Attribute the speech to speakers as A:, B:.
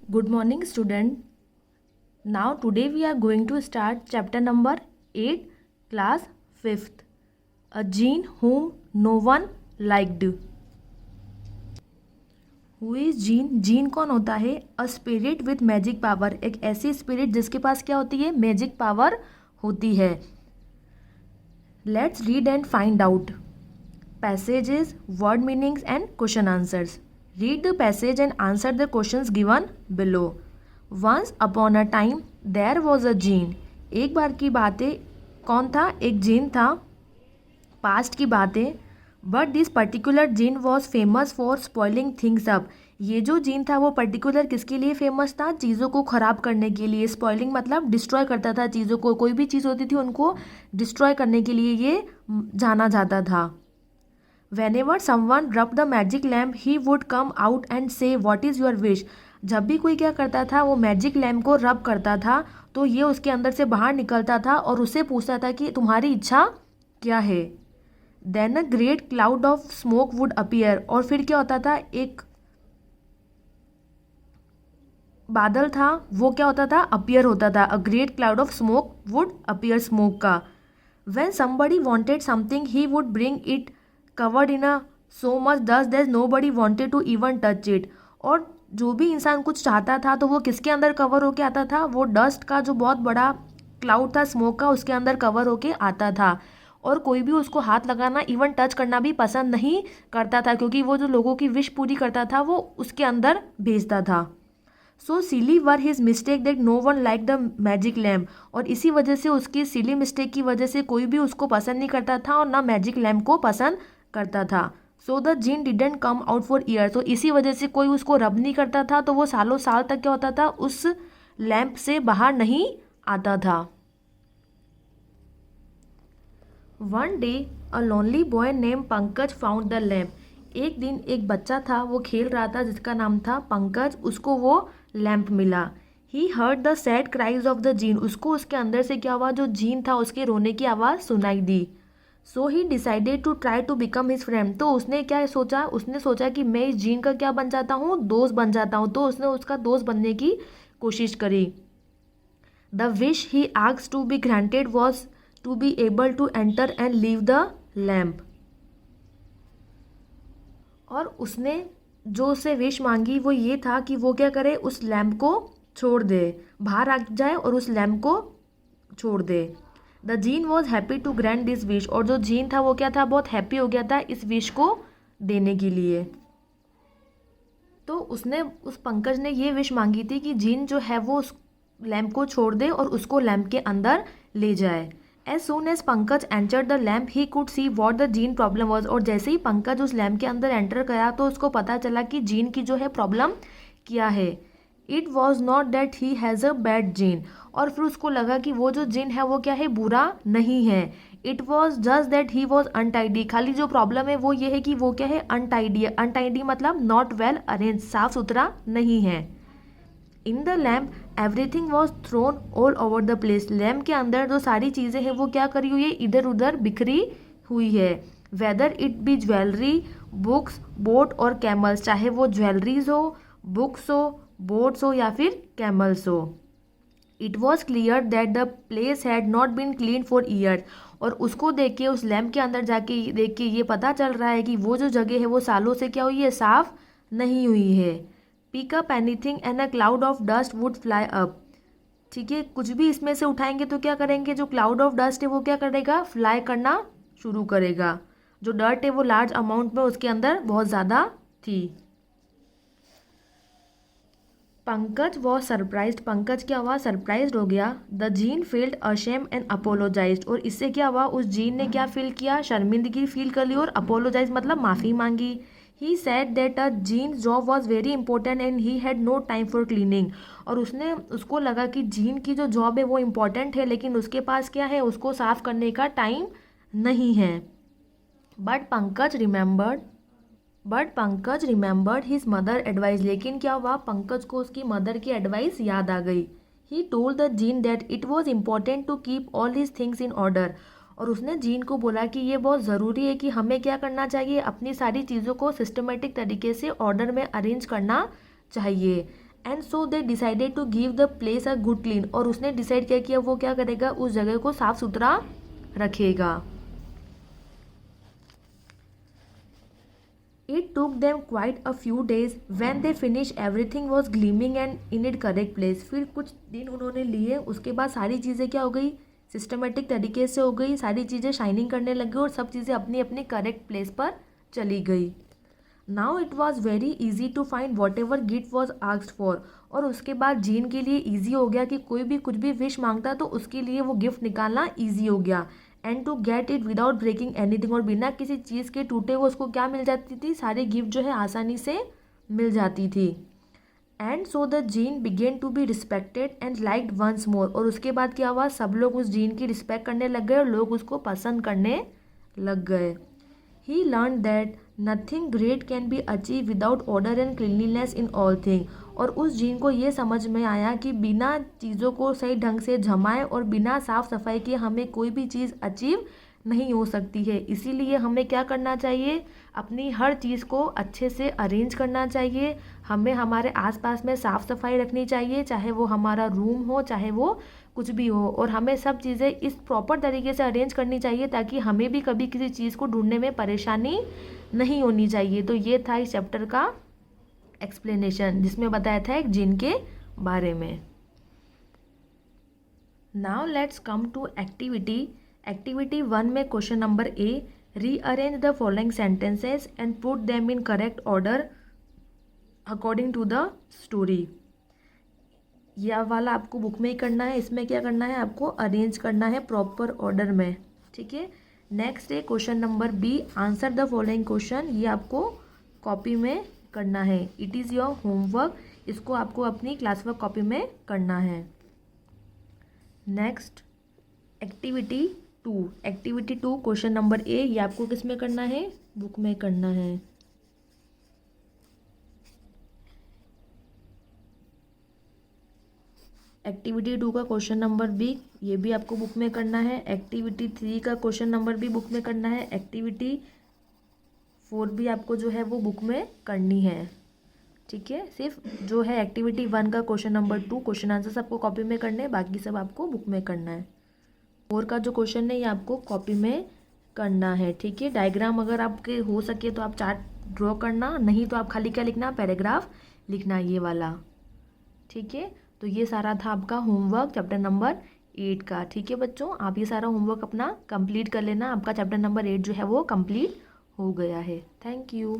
A: Good morning, student. Now, today we are going to start chapter number 8, class 5th. A gene whom no one liked. Who is gene? Gene कौन होता है? A spirit with magic power. एक ऐसी spirit जिसके पास क्या होती है? Magic power होती है. Let's read and find out. Passages, word meanings and question answers. Read the passage and answer the questions given below. Once upon a time there was a genie. एक बार की बातें कौन था? एक जीन था. Past की बातें. But this particular gene was famous for spoiling things up. ये जो जीन था वो पर्टिकुलर किसके लिए फेमस था? चीज़ों को ख़राब करने के लिए. स्पॉइलिंग मतलब डिस्ट्रॉय करता था चीज़ों को. कोई भी चीज़ होती थी उनको डिस्ट्रॉय करने के लिए ये जाना जाता था. Whenever someone rubbed the magic lamp, he would come out and say, "What is your wish?" जब भी कोई क्या करता था, वो मैजिक लैम्प को रब करता था तो ये उसके अंदर से बाहर निकलता था और उससे पूछता था कि तुम्हारी इच्छा क्या है. Then a great cloud of smoke would appear. और फिर क्या होता था? एक बादल था, वो क्या होता था? अपीयर होता था. A great cloud of smoke would appear. Smoke का. When somebody wanted something, he would bring it covered in a so much dust that nobody wanted to even touch it. और जो भी इंसान कुछ चाहता था तो वो किसके अंदर कवर होके आता था? वो डस्ट का जो बहुत बड़ा क्लाउड था स्मोक का, उसके अंदर कवर होके आता था. और कोई भी उसको हाथ लगाना, इवन टच करना भी पसंद नहीं करता था, क्योंकि वो जो लोगों की विश पूरी करता था वो उसके अंदर भेजता था. So silly were his mistake that no one like the magic lamp. और इसी वजह से, उसकी सिली मिस्टेक की वजह से कोई भी उसको पसंद नहीं करता था और ना मैजिक लैम्प को पसंद करता था. सो the gene didn't come out for year. तो इसी वजह से कोई उसको रब नहीं करता था, तो वो सालों साल तक क्या होता था? उस लैम्प से बाहर नहीं आता था. One day a lonely boy name Pankaj found the lamp. एक दिन एक बच्चा था, वो खेल रहा था, जिसका नाम था पंकज. उसको वो लैम्प मिला. He heard the sad cries of the gene. उसको उसके अंदर से क्या हुआ? जो जीन था उसके रोने की आवाज़ सुनाई दी. So he decided to try to become his friend. तो उसने क्या सोचा? उसने सोचा कि मैं इस जीन का क्या बन जाता हूँ? दोस्त बन जाता हूँ. तो उसने उसका दोस्त बनने की कोशिश करी. The wish he asked to be granted was to be able to enter and leave the lamp. और उसने जो उससे विश मांगी वो ये था कि वो क्या करे? उस लैम्प को छोड़ दे, बाहर आ जाए और उस लैम्प को छोड़ दे. The genie was happy to grant this wish. और जो जीन था वो क्या था? बहुत हैप्पी हो गया था इस विश को देने के लिए. तो उसने, उस पंकज ने ये विश मांगी थी कि जीन जो है वो उस लैम्प को छोड़ दे और उसको लैम्प के अंदर ले जाए. As soon as Pankaj enter the lamp he could see what the genie problem was. और जैसे ही पंकज उस लैम्प के अंदर एंटर गया तो उसको पता चला कि जीन की जो है प्रॉब्लम क्या है. It was not that he has a bad gene. और फिर उसको लगा कि वो जो जिन है वो क्या है? बुरा नहीं है. It was just that he was untidy. खाली जो प्रॉब्लम है वो ये है कि वो क्या है? अनटाइडी है. अनटाइडी मतलब नॉट वेल अरेंज, साफ सुथरा नहीं है. In the lamp everything was throne all over the place. Lamp के अंदर जो सारी चीज़ें हैं वो क्या करी हुई है? इधर उधर बिखरी हुई है. Whether it be jewellery, books, boat और कैमल्स. चाहे वो ज्वेलरीज हो, बुक्स हो, बोट्स हो या फिर कैमल्स हो. It was clear that the place had not been clean for years. और उसको देख के, उस लैम्प के अंदर जाके देख के ये पता चल रहा है कि वो जो जगह है वो सालों से क्या हुई है? साफ नहीं हुई है. Pick up anything and a cloud of dust would fly up. ठीक है, कुछ भी इसमें से उठाएंगे तो क्या करेंगे? जो क्लाउड ऑफ डस्ट है वो क्या करेगा? फ्लाई करना शुरू करेगा. जो डर्ट है वो लार्ज अमाउंट में उसके अंदर बहुत ज़्यादा थी. Pankaj was surprised. पंकज क्या हुआ? सरप्राइज्ड हो गया. The gene field ashamed and apologised. और इससे क्या हुआ? उस जीन ने क्या फील किया? शर्मिंदगी फील कर ली. और अपोलोजाइज मतलब माफ़ी मांगी. He said that a genie job was very important and he had no time for cleaning. और उसको लगा कि जीन की जो जॉब है वो इम्पॉर्टेंट है, लेकिन उसके पास क्या है? उसको साफ करने का टाइम नहीं है. But Pankaj remembered his mother advice. लेकिन क्या हुआ? पंकज को उसकी मदर की एडवाइस याद आ गई. He told the genie that it was important to keep all his things in order. और उसने जीन को बोला कि ये बहुत ज़रूरी है कि हमें क्या करना चाहिए? अपनी सारी चीज़ों को सिस्टमेटिक तरीके से ऑर्डर में अरेंज करना चाहिए. And so they decided to give the place a good clean, और उसने डिसाइड किया कि अब वो क्या करेगा, उस जगह को साफ सुथरा रखेगा। It took them quite a few days. When they finished, everything was gleaming and in its correct place. फिर कुछ दिन उन्होंने लिए, उसके बाद सारी चीज़ें क्या हो गई, सिस्टमेटिक तरीके से हो गई, सारी चीज़ें शाइनिंग करने लग गई और सब चीज़ें अपनी अपनी करेक्ट प्लेस पर चली गई। Now it was very easy to find whatever gift was asked for, और उसके बाद जीन के लिए ईजी हो गया कि कोई भी कुछ भी विश मांगता तो उसके लिए वो गिफ्ट निकालना ईजी हो गया। And to get it without breaking anything, और बिना किसी चीज़ के टूटे हुए उसको क्या मिल जाती थी, सारी गिफ्ट जो है आसानी से मिल जाती थी। And so the genie began to be respected and liked once more, और उसके बाद क्या हुआ, सब लोग उस जीन की रिस्पेक्ट करने लग गए और लोग उसको पसंद करने लग गए। He learn that nothing great can be achieve without order and cleanliness in all thing, और उस जीन को ये समझ में आया कि बिना चीज़ों को सही ढंग से जमाए और बिना साफ सफाई के हमें कोई भी चीज़ अचीव नहीं हो सकती है। इसीलिए हमें क्या करना चाहिए, अपनी हर चीज़ को अच्छे से अरेंज करना चाहिए, हमें हमारे आसपास में साफ़ सफाई रखनी चाहिए, चाहे वो हमारा रूम हो चाहे वो कुछ भी हो, और हमें सब चीज़ें इस प्रॉपर तरीके से अरेंज करनी चाहिए ताकि हमें भी कभी किसी चीज़ को ढूंढने में परेशानी नहीं होनी चाहिए। तो ये था इस चैप्टर का एक्सप्लेनेशन, जिसमें बताया था एक जिन के बारे में। Now let's come to activity. Activity 1 में question number A, rearrange the following sentences and put them in correct order according to the story. यह वाला आपको बुक में ही करना है, इसमें क्या करना है, आपको अरेंज करना है प्रॉपर ऑर्डर में, ठीक है। नेक्स्ट है question number B, answer the following question, ये आपको कॉपी में करना है। इट इज़ योर होमवर्क, इसको आपको अपनी क्लास वर्क कॉपी में करना है। Next activity 2, activity 2 question number ए, ये आपको किस में करना है, बुक में करना है। एक्टिविटी 2 का क्वेश्चन नंबर बी, ये भी आपको बुक में करना है। एक्टिविटी 3 का क्वेश्चन नंबर भी बुक में करना है। एक्टिविटी 4 भी आपको जो है वो बुक में करनी है, ठीक है। सिर्फ जो है एक्टिविटी 1 का क्वेश्चन नंबर 2 क्वेश्चन आंसर आपको कॉपी में करने हैं, बाकी सब आपको बुक में करना है। 4 का जो क्वेश्चन है ये आपको कॉपी में करना है, ठीक है। डायग्राम अगर आपके हो सके तो आप चार्ट ड्रॉ करना, नहीं तो आप खाली क्या लिखना, पैराग्राफ लिखना, ये वाला, ठीक है। तो ये सारा था आपका होमवर्क चैप्टर नंबर 8 का, ठीक है बच्चों। आप ये सारा होमवर्क अपना कंप्लीट कर लेना, आपका चैप्टर नंबर 8 जो है वो कंप्लीट हो गया है। Thank you.